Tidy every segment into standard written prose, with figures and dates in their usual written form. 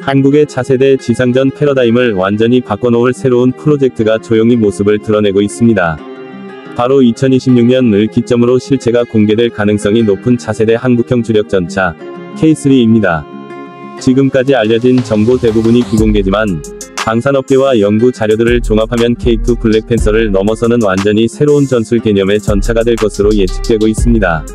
한국의 차세대 지상전 패러다임을 완전히 바꿔놓을 새로운 프로젝트가 조용히 모습을 드러내고 있습니다. 바로 2026년을 기점으로 실체가 공개될 가능성이 높은 차세대 한국형 주력 전차 K3입니다. 지금까지 알려진 정보 대부분이 비공개지만 방산업계와 연구 자료들을 종합하면 K2 블랙팬서를 넘어서는 완전히 새로운 전술 개념의 전차가 될 것으로 예측되고 있습니다.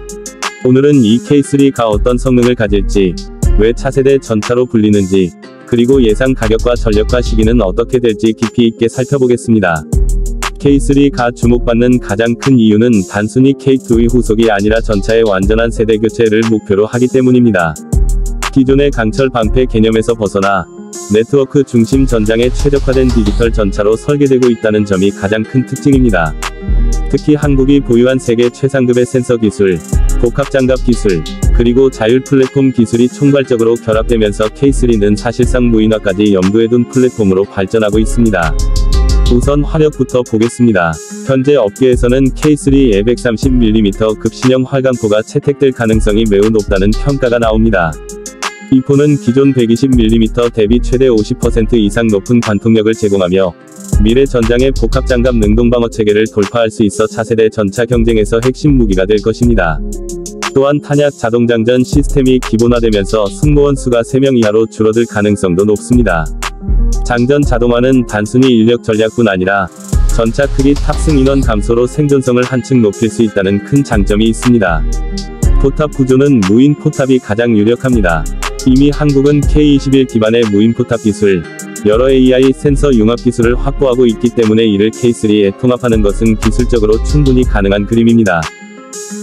오늘은 이 K3가 어떤 성능을 가질지, 왜 차세대 전차로 불리는지, 그리고 예상 가격과 전력화 시기는 어떻게 될지 깊이 있게 살펴보겠습니다. K3가 주목받는 가장 큰 이유는 단순히 K2의 후속이 아니라 전차의 완전한 세대 교체를 목표로 하기 때문입니다. 기존의 강철 방패 개념에서 벗어나 네트워크 중심 전장에 최적화된 디지털 전차로 설계되고 있다는 점이 가장 큰 특징입니다. 특히 한국이 보유한 세계 최상급의 센서 기술, 복합 장갑 기술, 그리고 자율 플랫폼 기술이 총괄적으로 결합되면서 K3는 사실상 무인화까지 염두에 둔 플랫폼으로 발전하고 있습니다. 우선 화력부터 보겠습니다. 현재 업계에서는 K3에 130mm 급신형 활강포가 채택될 가능성이 매우 높다는 평가가 나옵니다. 이 포는 기존 120mm 대비 최대 50% 이상 높은 관통력을 제공하며 미래 전장의 복합장갑 능동방어 체계를 돌파할 수 있어 차세대 전차 경쟁에서 핵심 무기가 될 것입니다. 또한 탄약 자동장전 시스템이 기본화되면서 승무원 수가 3명 이하로 줄어들 가능성도 높습니다. 장전 자동화는 단순히 인력 전략뿐 아니라 전차 크기 탑승 인원 감소로 생존성을 한층 높일 수 있다는 큰 장점이 있습니다. 포탑 구조는 무인 포탑이 가장 유력합니다. 이미 한국은 K21 기반의 무인 포탑 기술, 여러 AI 센서 융합 기술을 확보하고 있기 때문에 이를 K3에 통합하는 것은 기술적으로 충분히 가능한 그림입니다.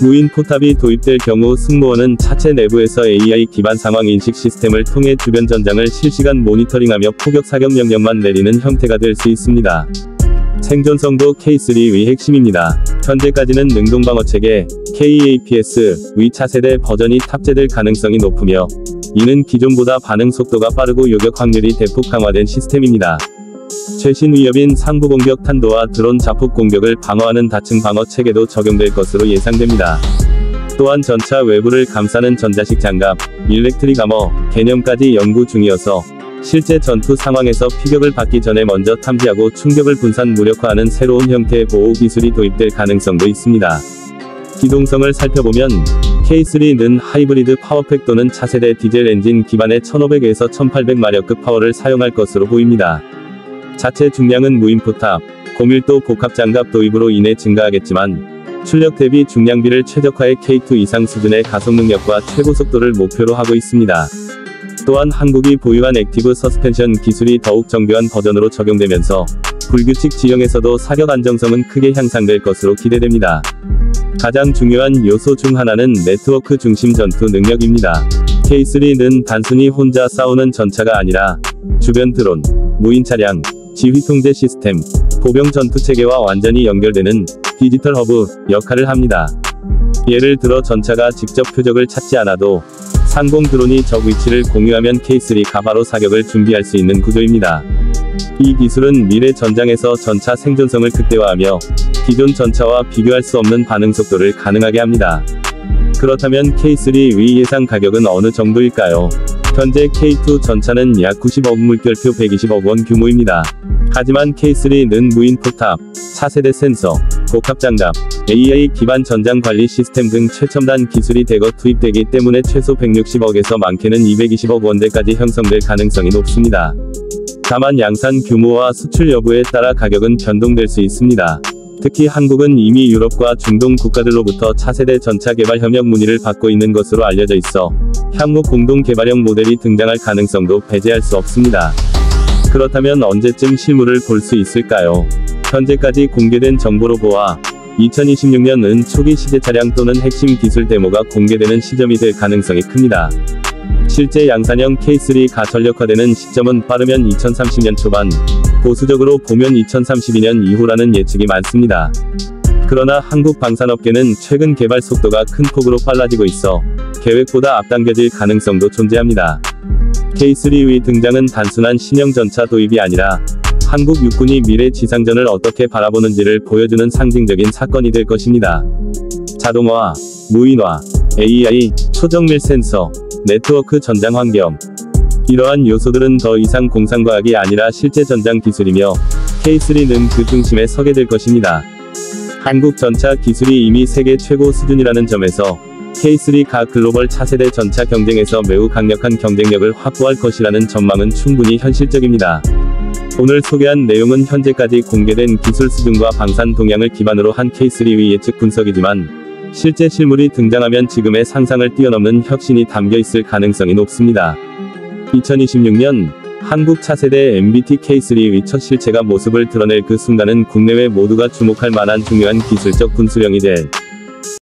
무인 포탑이 도입될 경우 승무원은 차체 내부에서 AI 기반 상황 인식 시스템을 통해 주변 전장을 실시간 모니터링하며 포격 사격 명령만 내리는 형태가 될 수 있습니다. 생존성도 K3의 핵심입니다. 현재까지는 능동방어체계 KAPS-의 차세대 버전이 탑재될 가능성이 높으며 이는 기존보다 반응 속도가 빠르고 요격 확률이 대폭 강화된 시스템입니다. 최신 위협인 상부공격 탄도와 드론 자폭 공격을 방어하는 다층 방어 체계도 적용될 것으로 예상됩니다. 또한 전차 외부를 감싸는 전자식 장갑, 일렉트릭 아머 개념까지 연구 중이어서 실제 전투 상황에서 피격을 받기 전에 먼저 탐지하고 충격을 분산 무력화하는 새로운 형태의 보호 기술이 도입될 가능성도 있습니다. 기동성을 살펴보면 K3는 하이브리드 파워팩 또는 차세대 디젤 엔진 기반의 1500에서 1800마력급 파워를 사용할 것으로 보입니다. 자체 중량은 무인 포탑, 고밀도 복합 장갑 도입으로 인해 증가하겠지만 출력 대비 중량비를 최적화해 K2 이상 수준의 가속 능력과 최고 속도를 목표로 하고 있습니다. 또한 한국이 보유한 액티브 서스펜션 기술이 더욱 정교한 버전으로 적용되면서 불규칙 지형에서도 사격 안정성은 크게 향상될 것으로 기대됩니다. 가장 중요한 요소 중 하나는 네트워크 중심 전투 능력입니다. K3는 단순히 혼자 싸우는 전차가 아니라 주변 드론, 무인 차량, 지휘 통제 시스템, 보병 전투 체계와 완전히 연결되는 디지털 허브 역할을 합니다. 예를 들어 전차가 직접 표적을 찾지 않아도 상공 드론이 적 위치를 공유하면 K3가 바로 사격을 준비할 수 있는 구조입니다. 이 기술은 미래 전장에서 전차 생존성을 극대화하며 기존 전차와 비교할 수 없는 반응 속도를 가능하게 합니다. 그렇다면 K3의 예상 가격은 어느 정도일까요? 현재 K2 전차는 약 90억 물결표 120억 원 규모입니다. 하지만 K3는 무인 포탑, 차세대 센서, 복합 장갑, AI 기반 전장 관리 시스템 등 최첨단 기술이 대거 투입되기 때문에 최소 160억에서 많게는 220억 원대까지 형성될 가능성이 높습니다. 다만 양산 규모와 수출 여부에 따라 가격은 변동될 수 있습니다. 특히 한국은 이미 유럽과 중동 국가들로부터 차세대 전차 개발 협력 문의를 받고 있는 것으로 알려져 있어 향후 공동 개발형 모델이 등장할 가능성도 배제할 수 없습니다. 그렇다면 언제쯤 실물을 볼 수 있을까요? 현재까지 공개된 정보로 보아 2026년은 초기 시제 차량 또는 핵심 기술 데모가 공개되는 시점이 될 가능성이 큽니다. 실제 양산형 K3가 전력화되는 시점은 빠르면 2030년 초반, 보수적으로 보면 2032년 이후라는 예측이 많습니다. 그러나 한국 방산업계는 최근 개발 속도가 큰 폭으로 빨라지고 있어 계획보다 앞당겨질 가능성도 존재합니다. K3의 등장은 단순한 신형 전차 도입이 아니라 한국 육군이 미래 지상전을 어떻게 바라보는지를 보여주는 상징적인 사건이 될 것입니다. 자동화, 무인화, AI, 초정밀 센서, 네트워크 전장 환경, 이러한 요소들은 더 이상 공상과학이 아니라 실제 전장 기술이며 K3는 그 중심에 서게 될 것입니다. 한국 전차 기술이 이미 세계 최고 수준이라는 점에서 K3가 글로벌 차세대 전차 경쟁에서 매우 강력한 경쟁력을 확보할 것이라는 전망은 충분히 현실적입니다. 오늘 소개한 내용은 현재까지 공개된 기술 수준과 방산 동향을 기반으로 한 K3의 예측 분석이지만 실제 실물이 등장하면 지금의 상상을 뛰어넘는 혁신이 담겨 있을 가능성이 높습니다. 2026년 한국 차세대 MBT K3의 첫 실체가 모습을 드러낼 그 순간은 국내외 모두가 주목할 만한 중요한 기술적 분수령이 될